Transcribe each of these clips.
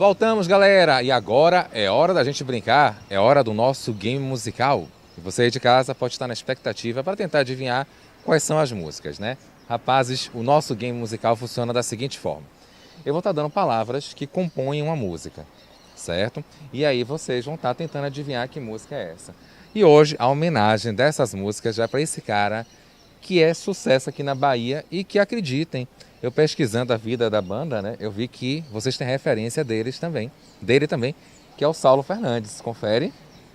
Voltamos, galera! E agora é hora da gente brincar, é hora do nosso game musical. E você aí de casa pode estar na expectativa para tentar adivinhar quais são as músicas, né? Rapazes, o nosso game musical funciona da seguinte forma. Eu vou estar dando palavras que compõem uma música, certo? E aí vocês vão estar tentando adivinhar que música é essa. E hoje a homenagem dessas músicas já é para esse cara que é sucesso aqui na Bahia e que, acreditem, eu pesquisando a vida da banda, né, eu vi que vocês têm referência dele também, que é o Saulo Fernandes. Confere?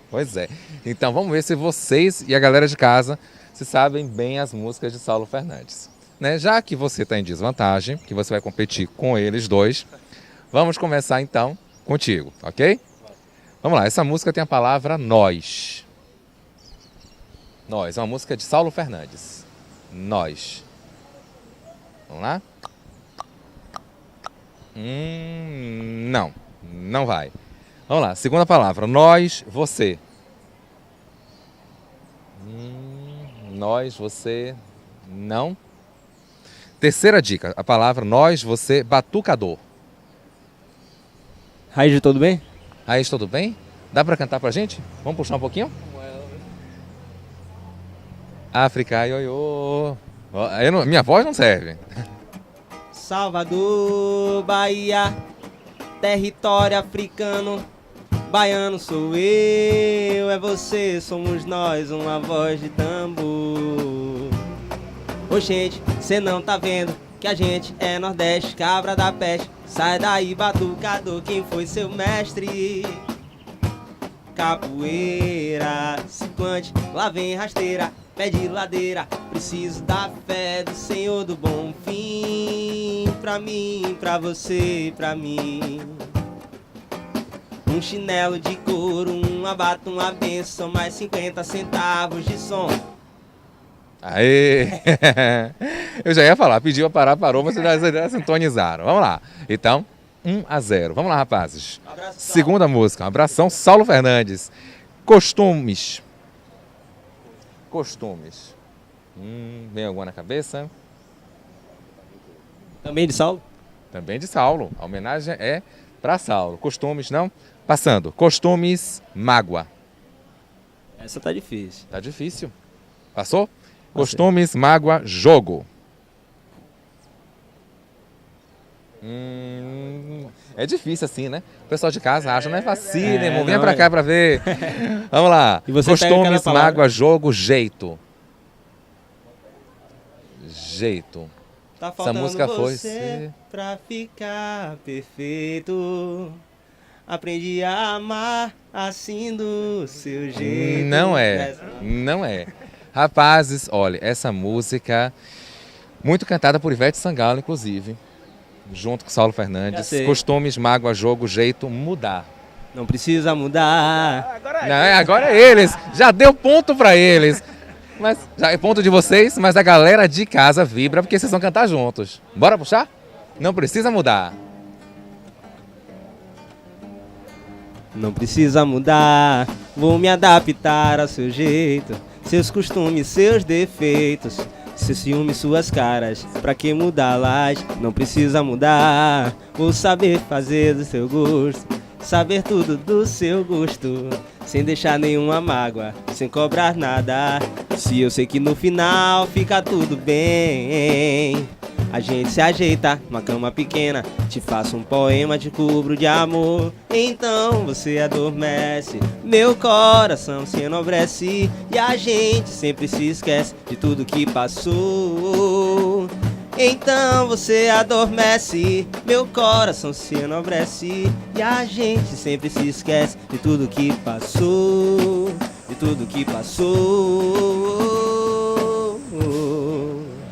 Pois é. Então vamos ver se vocês e a galera de casa se sabem bem as músicas de Saulo Fernandes. Né? Já que você está em desvantagem, que você vai competir com eles dois, vamos começar então contigo, ok? Vamos lá, essa música tem a palavra nós. Nós, é uma música de Saulo Fernandes. Nós. Vamos lá? Não vai. Vamos lá, segunda palavra. Nós, você. Nós, você, não. Terceira dica, a palavra nós, você, batucador. Raiz, tudo bem? Raiz, tudo bem? Dá pra cantar pra gente? Vamos puxar um pouquinho? África, ioiô. Minha voz não serve. Salvador, Bahia, território africano. Baiano sou eu, é você, somos nós, uma voz de tambor. Ô gente, cê não tá vendo que a gente é Nordeste, cabra da peste. Sai daí, batucador, quem foi seu mestre? Capoeira, ciclante, lá vem rasteira, pé de ladeira. Preciso da fé do Senhor do Bom Fim. Pra mim, pra você e pra mim. Um chinelo de couro, uma bata, uma benção, mais 50 centavos de som. Aê! Eu já ia falar, pediu pra parar, parou, mas vocês já sintonizaram. Vamos lá. Então, 1-0. Vamos lá, rapazes. Abração. Segunda música, um abração, Saulo Fernandes. Costumes. Costumes. Vem alguma na cabeça? Também de Saulo? Também de Saulo. A homenagem é para Saulo. Costumes, não? Passando. Costumes, mágoa. Essa tá difícil. Tá difícil. Passou? Costumes, mágoa, jogo. É difícil assim, né? O pessoal de casa acha, não é facílimo. Venha pra cá pra ver. Vamos lá. E você Costumes, pega mágoa, jogo, jeito. Jeito. Tá faltando música foi você pra ficar perfeito. Aprendi a amar assim do seu jeito. Não é. Rapazes, olha, essa música, muito cantada por Ivete Sangalo, inclusive, junto com Saulo Fernandes. Costumes, mágoa, jogo, jeito, mudar. Não precisa mudar. Agora é eles. Já deu ponto pra eles. Mas já é ponto de vocês, mas a galera de casa vibra porque vocês vão cantar juntos. Bora puxar? Não precisa mudar. Não precisa mudar, vou me adaptar ao seu jeito, seus costumes, seus defeitos, seus ciúmes, suas caras, pra que mudá-las? Não precisa mudar, vou saber fazer do seu gosto, saber tudo do seu gosto, sem deixar nenhuma mágoa, sem cobrar nada. Se eu sei que no final fica tudo bem, a gente se ajeita numa cama pequena, te faço um poema, te cubro de amor. Então você adormece, meu coração se enobrece, e a gente sempre se esquece de tudo que passou. Então você adormece, meu coração se enobrece, e a gente sempre se esquece de tudo que passou, de tudo que passou.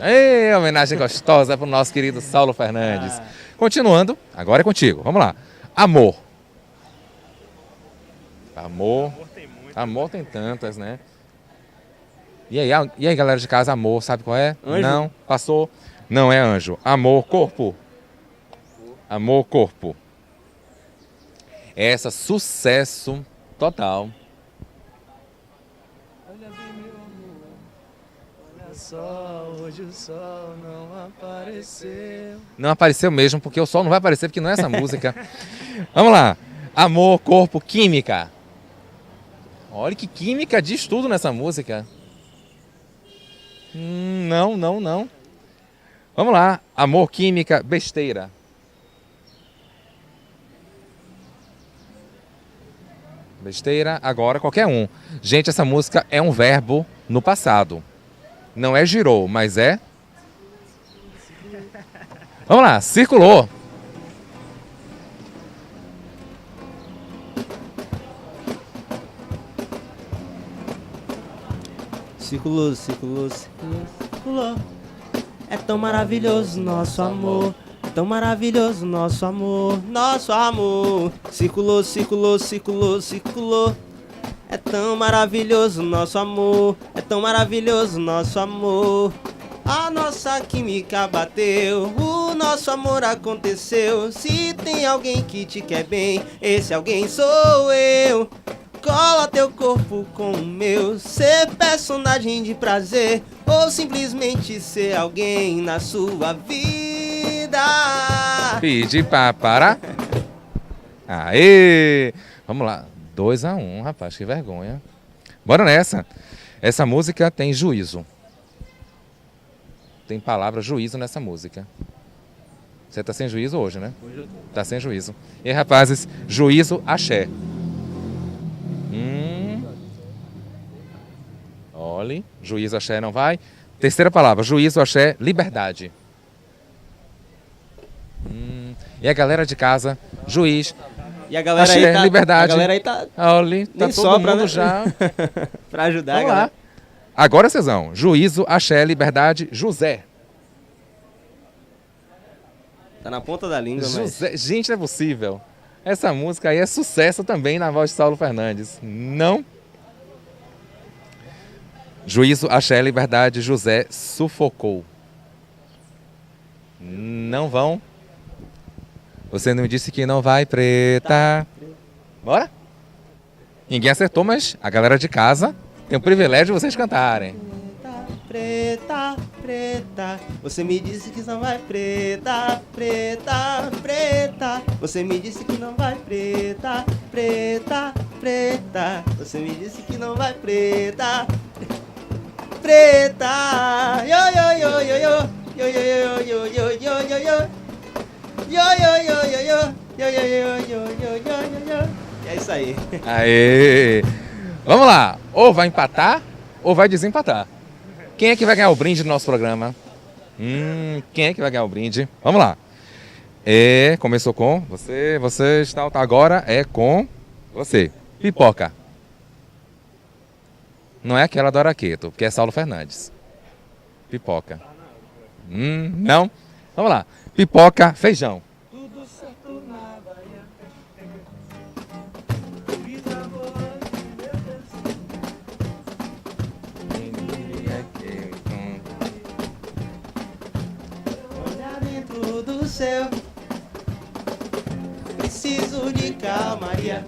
Ei, homenagem gostosa pro nosso querido Saulo Fernandes. Continuando, agora é contigo. Vamos lá. Amor. Amor tem tantas, né? E aí, galera de casa, amor, sabe qual é? Anjo. Não, passou. Não é anjo. Amor, corpo. Amor, corpo. Essa, sucesso total. sol, hoje o sol não apareceu. Não apareceu mesmo, porque o sol não vai aparecer, porque não é essa música. Vamos lá. Amor, corpo, química. Olha que química diz tudo nessa música. Não. Vamos lá. Amor, química, besteira. Besteira, agora qualquer um. Gente, essa música é um verbo no passado. Não é girou, mas é... Vamos lá, circulou. Circulou. É tão maravilhoso nosso amor. Tão maravilhoso nosso amor. Circulou. É tão maravilhoso nosso amor. É tão maravilhoso nosso amor. A nossa química bateu, o nosso amor aconteceu. Se tem alguém que te quer bem, esse alguém sou eu. Cola teu corpo com o meu, ser personagem de prazer, ou simplesmente ser alguém na sua vida. Pedi pra parar. Aê! Vamos lá. 2-1, rapaz, que vergonha. Bora nessa. Essa música tem juízo. Tem palavra juízo nessa música. Você tá sem juízo hoje, né? Hoje eu tô. Tá sem juízo. E aí, rapazes, juízo, axé. Olhe, juízo, axé não vai. Terceira palavra, juízo, axé, liberdade. E a galera de casa, juiz, E a galera axé, aí tá, liberdade. A galera aí tá Olhe, tá nem todo sopra, mundo né? já. pra ajudar Vamos a galera. lá. Agora, Cezão, juízo, axé, liberdade, José. Tá na ponta da língua, mas... José. Gente, não é possível. Essa música aí é sucesso também na voz de Saulo Fernandes. Não? Juízo, axé, liberdade, José sufocou. Não vão? Você não disse que não vai, preta. Bora? Ninguém acertou, mas a galera de casa tem o privilégio de vocês cantarem. Preta, preta, você me disse que não vai, preta, preta, preta. Você me disse que não vai, preta, preta, preta. Você me disse que não vai, preta, preta. Yo yo yo yo yo yo yo yo yo yo yo yo yo yo yo yo yo yo yo. É isso aí. Aê! Vamos lá. Ou vai empatar ou vai desempatar. Quem é que vai ganhar o brinde do nosso programa? Quem é que vai ganhar o brinde? Vamos lá. Começou com você está agora é com você. Pipoca. Não é aquela do Araqueto, porque é Saulo Fernandes. Pipoca. Não. Vamos lá. Pipoca, feijão. Tudo certo na Bahia. Olhar dentro do céu. Preciso de calmaria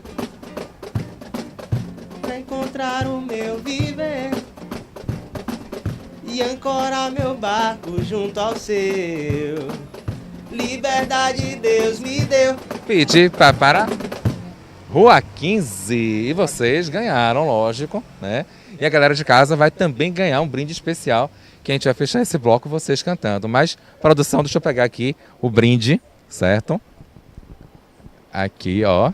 pra encontrar o meu viver e ancorar meu barco junto ao seu. Liberdade Deus me deu. Pedi para Rua 15. E vocês ganharam, lógico, né? E a galera de casa vai também ganhar um brinde especial, que a gente vai fechar esse bloco vocês cantando. Mas, produção, deixa eu pegar aqui o brinde, certo? Aqui, ó.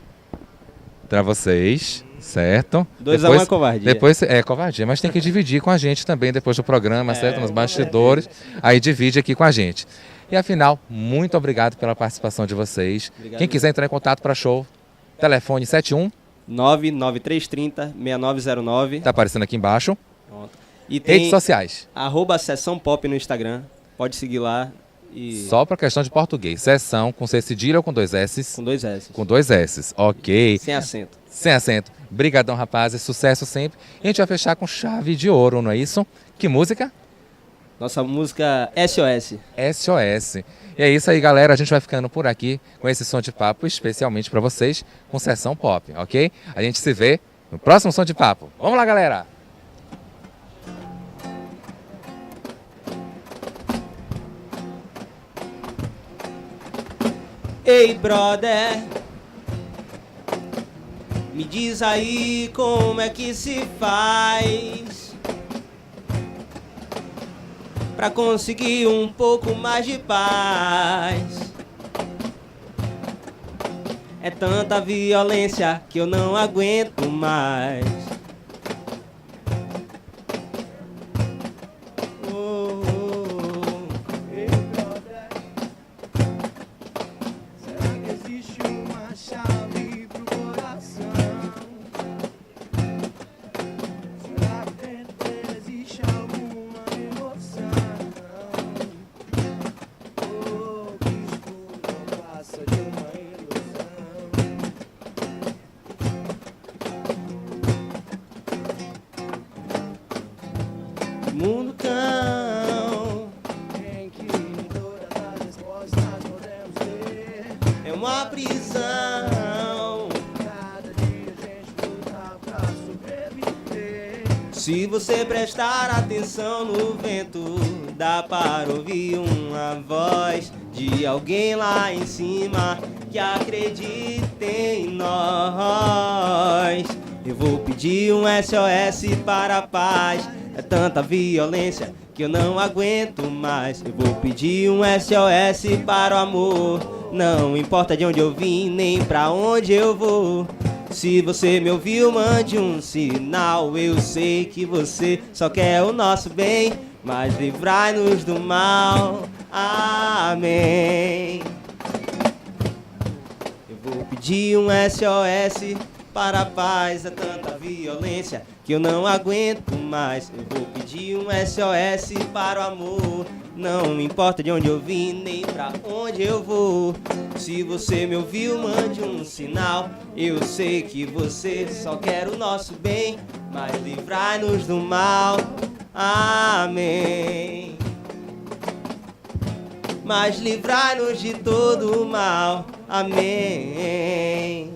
Pra vocês, certo? 2-1 é covardia. Depois é covardia, mas tem que dividir com a gente também depois do programa, certo? Nos bastidores. Aí divide aqui com a gente. E afinal, muito obrigado pela participação de vocês. Obrigado. Quem quiser entrar em contato para show, telefone 71. 99330-6909. Tá aparecendo aqui embaixo. Pronto. E tem Redes sociais. @sessão pop no Instagram. Pode seguir lá. E Só para questão de português. Sessão com C cedilha ou com 2 S? com 2 S. Com 2 S. Ok. Sem acento. Sem acento. Brigadão, rapazes. Sucesso sempre. E a gente vai fechar com chave de ouro, não é isso? Que música? Nossa música SOS. SOS. E é isso aí, galera. A gente vai ficando por aqui com esse som de papo, especialmente para vocês, com Sessão Pop, ok? A gente se vê no próximo som de papo. Vamos lá, galera! Ei, brother, me diz aí como é que se faz pra conseguir um pouco mais de paz. É tanta violência que eu não aguento mais. Oh, oh, oh. Ei, brother, será que existe uma chave pro coração? Será que dentro dele existe alguma emoção? Oh, que escuro não passa de uma ilusão. Mundo cão Em que todas as respostas podemos ter. é uma prisão. Cada dia a gente luta pra sobreviver. Se você prestar atenção no vento, dá para ouvir uma voz de alguém lá em cima que acredita em nós. Eu vou pedir um SOS para a paz. É tanta violência que eu não aguento mais. Eu vou pedir um SOS para o amor. Não importa de onde eu vim, nem pra onde eu vou. Se você me ouviu, mande um sinal. Eu sei que você só quer o nosso bem, mas livrai-nos do mal. Amém. Eu vou pedir um SOS para a paz. É tanta violência que eu não aguento mais. Eu vou pedir um SOS para o amor. Não importa de onde eu vim, nem pra onde eu vou. Se você me ouviu, mande um sinal. Eu sei que você só quer o nosso bem, mas livrai-nos do mal. Amém. Mas livrai-nos de todo o mal. Amém.